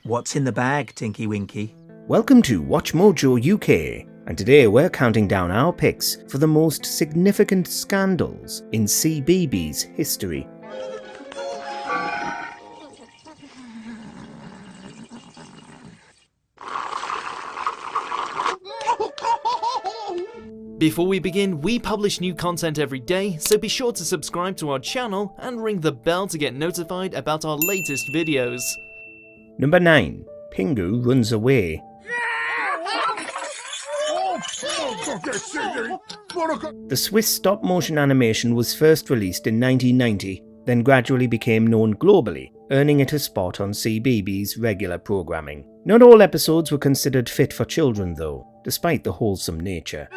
What's in the bag, Tinky Winky? Welcome to WatchMojo UK, and today we're counting down our picks for the most significant scandals in CBeebies history. Before we begin, we publish new content every day, so be sure to subscribe to our channel and ring the bell to get notified about our latest videos. Number 9. Pingu Runs Away. The Swiss stop-motion animation was first released in 1990, then gradually became known globally, earning it a spot on CBeebies' regular programming. Not all episodes were considered fit for children though, despite the wholesome nature.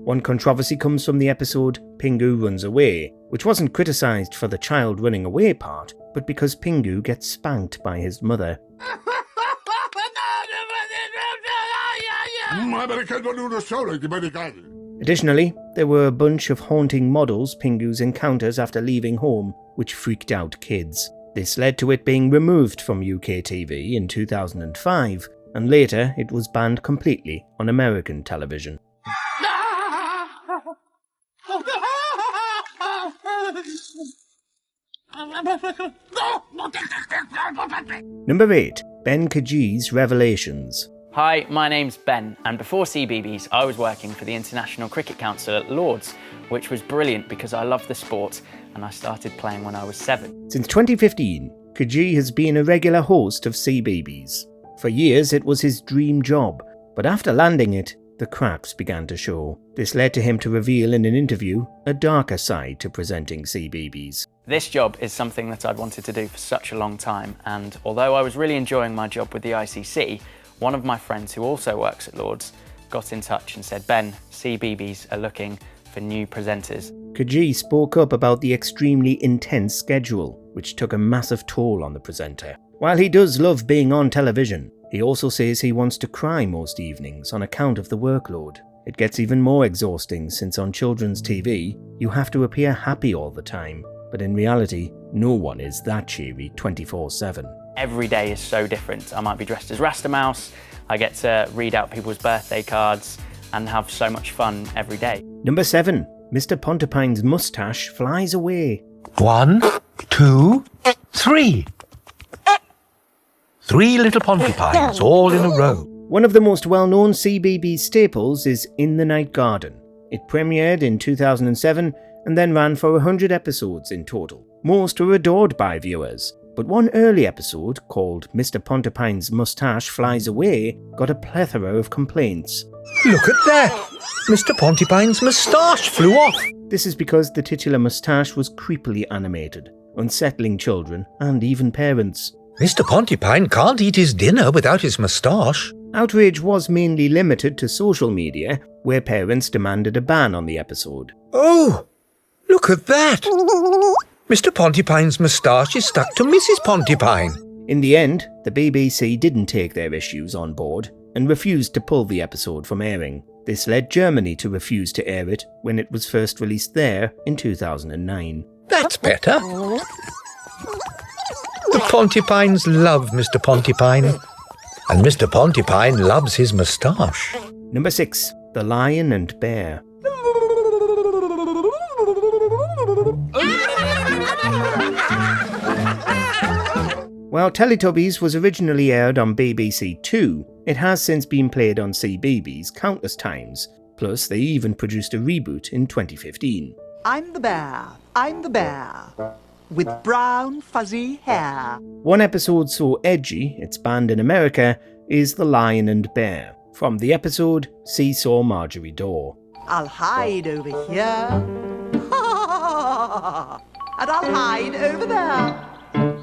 One controversy comes from the episode Pingu Runs Away, which wasn't criticised for the child running away part, but because Pingu gets spanked by his mother. Additionally, there were a bunch of haunting models Pingu's encounters after leaving home, which freaked out kids. This led to it being removed from UK TV in 2005, and later it was banned completely on American television. Number 8. Ben Cajee's Revelations. Hi, my name's Ben, and before CBeebies, I was working for the International Cricket Council at Lord's, which was brilliant because I loved the sport and I started playing when I was 7. Since 2015, Cajee has been a regular host of CBeebies. For years it was his dream job, but after landing it, the cracks began to show. This led to him to reveal in an interview a darker side to presenting CBeebies. This job is something that I'd wanted to do for such a long time, and although I was really enjoying my job with the ICC, one of my friends who also works at Lord's got in touch and said, Ben, CBeebies are looking for new presenters. Cajee spoke up about the extremely intense schedule, which took a massive toll on the presenter. While he does love being on television, he also says he wants to cry most evenings on account of the workload. It gets even more exhausting since on children's TV, you have to appear happy all the time, but in reality, no one is that cheery 24/7. Every day is so different. I might be dressed as Rasta Mouse, I get to read out people's birthday cards and have so much fun every day. Number 7. Mr. Pontipine's moustache flies away. 1, 2, 3. 3 little Pontipines all in a row. One of the most well-known CBeebies staples is In the Night Garden. It premiered in 2007 and then ran for 100 episodes in total. Most were adored by viewers, but one early episode, called Mr. Pontipine's Moustache Flies Away, got a plethora of complaints. Look at that! Mr. Pontipine's moustache flew off. This is because the titular moustache was creepily animated, unsettling children and even parents. Mr. Pontipine can't eat his dinner without his moustache. Outrage was mainly limited to social media, where parents demanded a ban on the episode. Oh, look at that! Mr. Pontipine's moustache is stuck to Mrs. Pontipine. In the end, the BBC didn't take their issues on board and refused to pull the episode from airing. This led Germany to refuse to air it when it was first released there in 2009. That's better. The Pontipines love Mr. Pontipine, and Mr. Pontipine loves his moustache. Number 6. The Lion and Bear. While Teletubbies was originally aired on BBC Two, it has since been played on CBeebies countless times, plus they even produced a reboot in 2015. I'm the bear, with brown fuzzy hair. One episode so edgy it's banned in America is The Lion and Bear, from the episode Seesaw Marjorie Door. I'll hide over here, and I'll hide over there.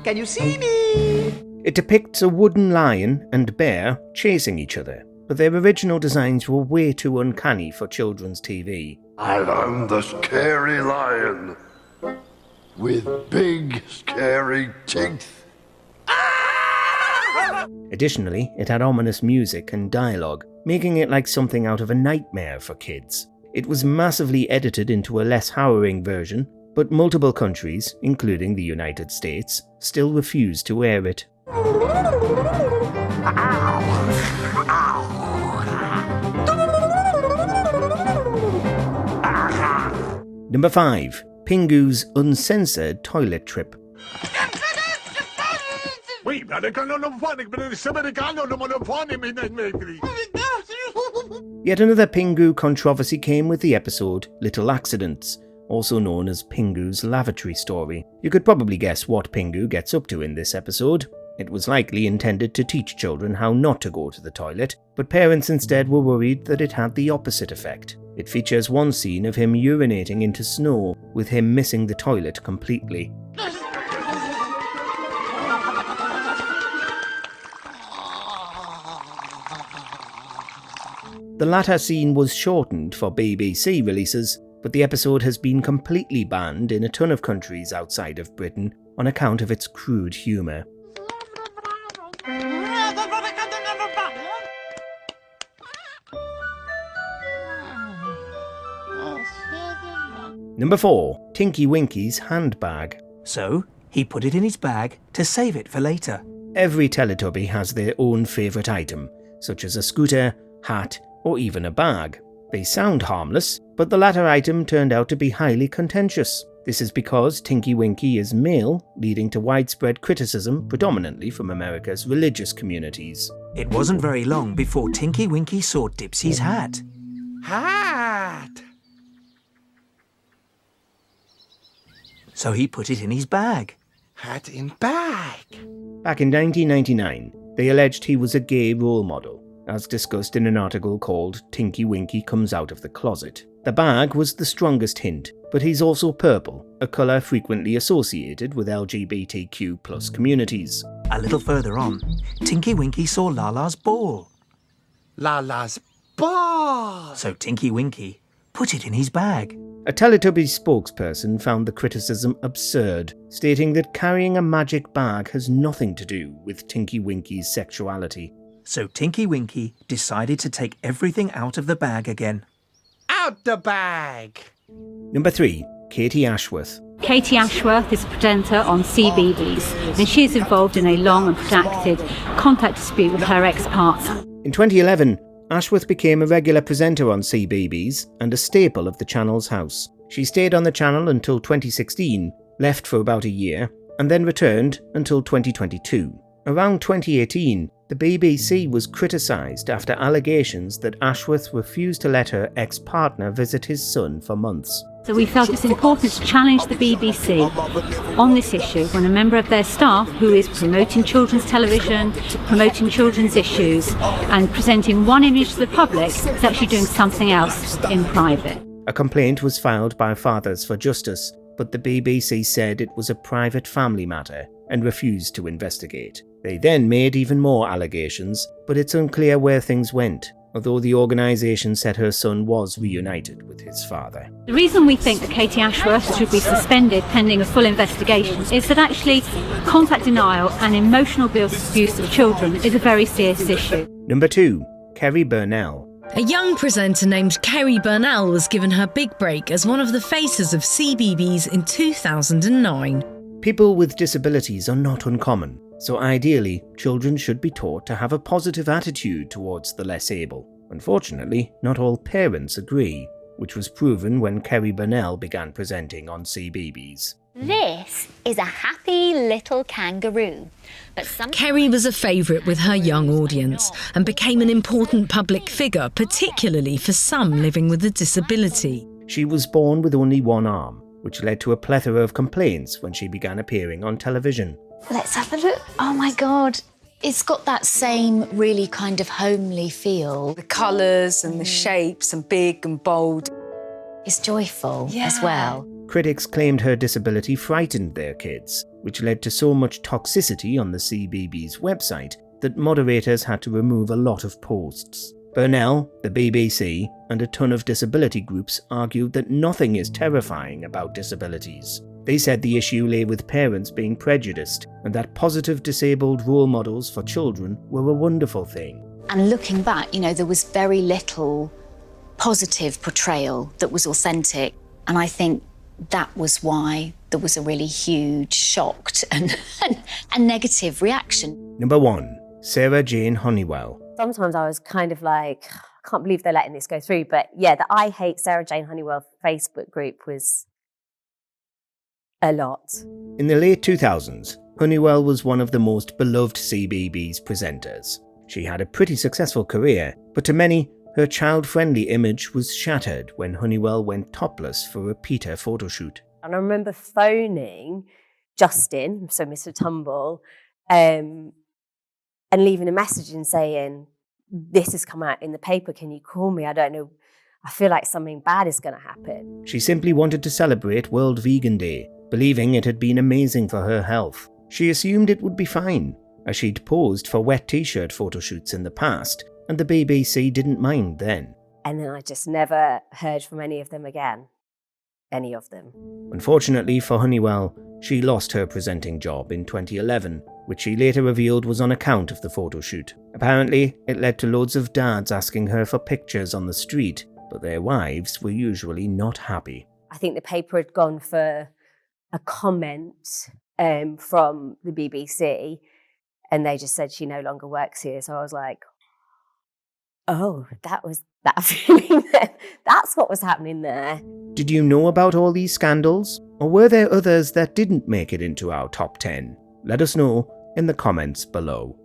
Can you see me? It depicts a wooden lion and bear chasing each other, but their original designs were way too uncanny for children's TV. I'm the scary lion with big scary teeth. Additionally, it had ominous music and dialogue, making it like something out of a nightmare for kids. It was massively edited into a less harrowing version, but multiple countries, including the United States, still refused to air it. Number 5. Pingu's Uncensored Toilet Trip. Yet another Pingu controversy came with the episode Little Accidents, also known as Pingu's lavatory story. You could probably guess what Pingu gets up to in this episode. It was likely intended to teach children how not to go to the toilet, but parents instead were worried that it had the opposite effect. It features one scene of him urinating into snow, with him missing the toilet completely. The latter scene was shortened for BBC releases, but the episode has been completely banned in a ton of countries outside of Britain on account of its crude humour. Number 4. Tinky Winky's Handbag. So, he put it in his bag to save it for later. Every Teletubby has their own favourite item, such as a scooter, hat, or even a bag. They sound harmless, but the latter item turned out to be highly contentious. This is because Tinky Winky is male, leading to widespread criticism, predominantly from America's religious communities. It wasn't very long before Tinky Winky saw Dipsy's hat. Hat! So he put it in his bag. Hat in bag. Back in 1999, they alleged he was a gay role model, as discussed in an article called Tinky Winky Comes Out of the Closet. The bag was the strongest hint, but he's also purple, a colour frequently associated with LGBTQ+ communities. A little further on, Tinky Winky saw Lala's ball. Lala's ball! So Tinky Winky put it in his bag. A Teletubbies spokesperson found the criticism absurd, stating that carrying a magic bag has nothing to do with Tinky Winky's sexuality. So Tinky Winky decided to take everything out of the bag again. Out the bag! Number 3. Katy Ashworth. Katy Ashworth is a presenter on CBeebies, and she is involved in a long and protracted contact dispute with her ex-partner. In 2011, Ashworth became a regular presenter on CBeebies and a staple of the channel's house. She stayed on the channel until 2016, left for about a year, and then returned until 2022. Around 2018, the BBC was criticised after allegations that Ashworth refused to let her ex-partner visit his son for months. So we felt it's important to challenge the BBC on this issue when a member of their staff, who is promoting children's television, promoting children's issues, and presenting one image to the public, is actually doing something else in private. A complaint was filed by Fathers for Justice, but the BBC said it was a private family matter and refused to investigate. They then made even more allegations, but it's unclear where things went, although the organisation said her son was reunited with his father. The reason we think that Katy Ashworth should be suspended pending a full investigation is that actually contact denial and emotional abuse of children is a very serious issue. Number 2. Kerry Burnell. A young presenter named Cerrie Burnell was given her big break as one of the faces of CBeebies in 2009. People with disabilities are not uncommon, so ideally, children should be taught to have a positive attitude towards the less able. Unfortunately, not all parents agree, which was proven when Cerrie Burnell began presenting on CBeebies. This is a happy little kangaroo. But Cerrie was a favourite with her young audience and became an important public figure, particularly for some living with a disability. She was born with only one arm, which led to a plethora of complaints when she began appearing on television. let's have a look. Oh my God. It's got that same really kind of homely feel. The colours and the shapes and big and bold. It's joyful as well. Critics claimed her disability frightened their kids, which led to so much toxicity on the CBeebies website that moderators had to remove a lot of posts. Burnell, the BBC, and a ton of disability groups argued that nothing is terrifying about disabilities. They said the issue lay with parents being prejudiced and that positive disabled role models for children were a wonderful thing. And looking back, you know, there was very little positive portrayal that was authentic. And I think that was why there was a really huge shocked and negative reaction. Number 1. Sarah-Jane Honeywell. Sometimes I was kind of like, I can't believe they're letting this go through. But yeah, the I Hate Sarah-Jane Honeywell Facebook group was a lot. In the late 2000s, Honeywell was one of the most beloved CBeebies presenters. She had a pretty successful career, but to many, her child-friendly image was shattered when Honeywell went topless for a Peter photo shoot. And I remember phoning Justin, so Mr. Tumble, and leaving a message and saying, this has come out in the paper, can you call me? I don't know, I feel like something bad is going to happen. She simply wanted to celebrate World Vegan Day, believing it had been amazing for her health. She assumed it would be fine, as she'd posed for wet t-shirt photo shoots in the past, and the BBC didn't mind then. And then I just never heard from any of them again. Any of them. Unfortunately for Honeywell, she lost her presenting job in 2011, which she later revealed was on account of the photo shoot. Apparently, it led to loads of dads asking her for pictures on the street, but their wives were usually not happy. I think the paper had gone for a comment from the BBC, and they just said she no longer works here. So I was like, oh, that was that feeling there. That's what was happening there. Did you know about all these scandals? Or were there others that didn't make it into our top 10? Let us know in the comments below.